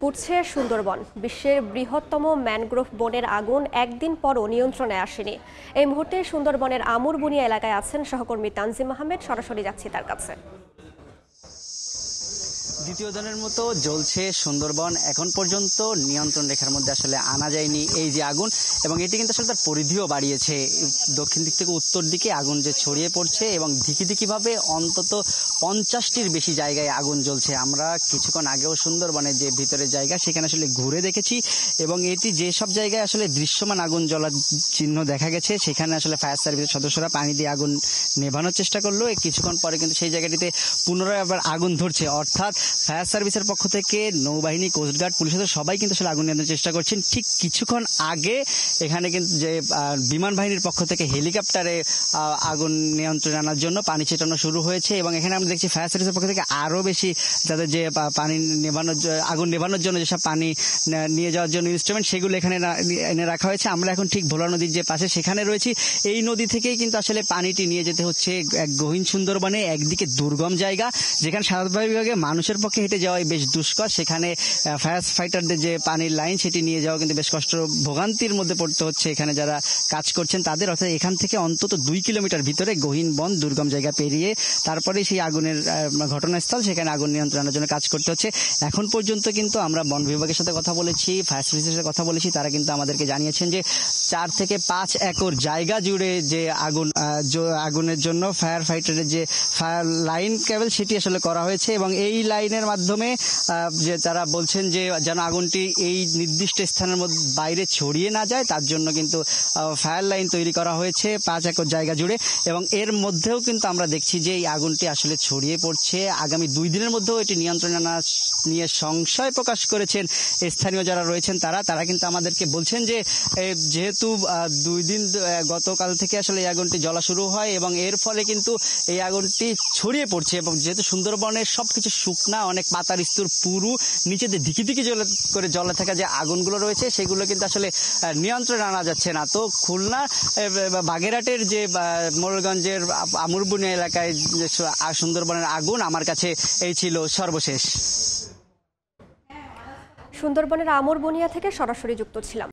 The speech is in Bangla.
পুড়ছে সুন্দরবন। বিশ্বের বৃহত্তম ম্যানগ্রোভ বনের আগুন একদিন পরও নিয়ন্ত্রণে আসেনি। এই মুহূর্তে সুন্দরবনের আমুরবুনিয়া এলাকায় আছেন সহকর্মী তানজিম আহমেদ। সরাসরি যাচ্ছি তার কাছে। দ্বিতীয় দিনের মতো জ্বলছে সুন্দরবন। এখন পর্যন্ত নিয়ন্ত্রণ রেখার মধ্যে আসলে আনা যায়নি এই যে আগুন, এবং এটি কিন্তু আসলে তার পরিধিও বাড়িয়েছে। দক্ষিণ দিক থেকে উত্তর দিকে আগুন যে ছড়িয়ে পড়ছে এবং দিকিভাবে অন্তত 50টির বেশি জায়গায় আগুন জ্বলছে। আমরা কিছুক্ষণ আগেও সুন্দরবনের যে ভিতরের জায়গা সেখানে আসলে ঘুরে দেখেছি, এবং এটি যেসব জায়গায় আসলে দৃশ্যমান আগুন জ্বলার চিহ্ন দেখা গেছে সেখানে আসলে ফায়ার সার্ভিসের সদস্যরা পানি দিয়ে আগুন নেভানোর চেষ্টা করলো। কিছুক্ষণ পরে কিন্তু সেই জায়গাটিতে পুনরায় আবার আগুন ধরছে। অর্থাৎ ফায়ার সার্ভিসের পক্ষ থেকে নৌবাহিনী, কোস্টগার্ড, পুলিশের সবাই কিন্তু আসলে আগুন নিয়ন্ত্রণের চেষ্টা করছেন। ঠিক কিছুক্ষণ আগে এখানে কিন্তু যে বিমান বাহিনীর পক্ষ থেকে হেলিকপ্টারে আগুন নিয়ন্ত্রণে আনার জন্য পানি ছেটানো শুরু হয়েছে, এবং এখানে আমরা দেখছি ফায়ার সার্ভিসের পক্ষ থেকে আরো বেশি যাদের যে পানি নেভানোর আগুন নেভানোর জন্য যেসব পানি নিয়ে যাওয়ার জন্য ইনস্ট্রুমেন্ট সেগুলো এখানে এনে রাখা হয়েছে। আমরা এখন ঠিক ভোলা নদীর যে পাশে সেখানে রয়েছি। এই নদী থেকেই কিন্তু আসলে পানিটি নিয়ে যেতে হচ্ছে এক গহীন সুন্দরবনে। একদিকে দুর্গম জায়গা যেখানে স্বাভাবিকভাবে মানুষের পক্ষে হেঁটে যাওয়াই বেশ দুষ্কর, সেখানে ফায়ার ফাইটারদের যে পানির লাইন সেটি নিয়ে যাওয়া কিন্তু বেশ কষ্ট, ভোগান্তির মধ্যে পড়তে হচ্ছে এখানে যারা কাজ করছেন তাদের। অর্থাৎ এখান থেকে অন্তত 2 কিলোমিটার ভিতরে গহীন বন, দুর্গম জায়গা পেরিয়ে তারপরে সেই আগুনের ঘটনাস্থল, সেখানে আগুন নিয়ন্ত্রণের জন্য কাজ করতে হচ্ছে। এখন পর্যন্ত কিন্তু আমরা বন বিভাগের সাথে কথা বলেছি, ফায়ার সার্ভিসের সাথে কথা বলেছি, তারা কিন্তু আমাদেরকে জানিয়েছেন যে 4 থেকে 5 একর জায়গা জুড়ে যে আগুনের জন্য ফায়ার ফাইটারের যে ফায়ার লাইন কেবল সেটি আসলে করা হয়েছে, এবং এই লাইনের মাধ্যমে যে তারা বলছেন যে যেন আগুনটি এই নির্দিষ্ট স্থানের মধ্যে বাইরে ছড়িয়ে না যায় তার জন্য কিন্তু ফায়ার লাইন তৈরি করা হয়েছে 5 একর জায়গা জুড়ে। এবং এর মধ্যেও কিন্তু আমরা দেখছি যে এই আগুনটি আসলে ছড়িয়ে পড়ছে। আগামী 2 দিনের মধ্যেও এটি নিয়ন্ত্রণে আনা নিয়ে সংশয় প্রকাশ করেছেন স্থানীয় যারা রয়েছেন তারা কিন্তু আমাদেরকে বলছেন যে যেহেতু 2 দিন গতকাল থেকে আসলে এই আগুনটি জ্বলা শুরু হয়, এবং এর ফলে কিন্তু এই আগুনটি ছড়িয়ে পড়ছে, এবং যেহেতু সুন্দরবনের সবকিছু শুকনা, অনেক পাতার স্তর পুরু, নিচে দিকে করে জ্বলে থাকা যে আগুনগুলো রয়েছে সেগুলো কিন্তু আসলে নিয়ন্ত্রণে আনা যাচ্ছে না। তো খুলনা বাগেরহাটের যে মোড়লগঞ্জের আমুরবুনিয়া এলাকায় যে সুন্দরবনের আগুন, আমার কাছে এই ছিল সর্বশেষ। সুন্দরবনের আমুরবুনিয়া থেকে সরাসরি যুক্ত ছিলাম।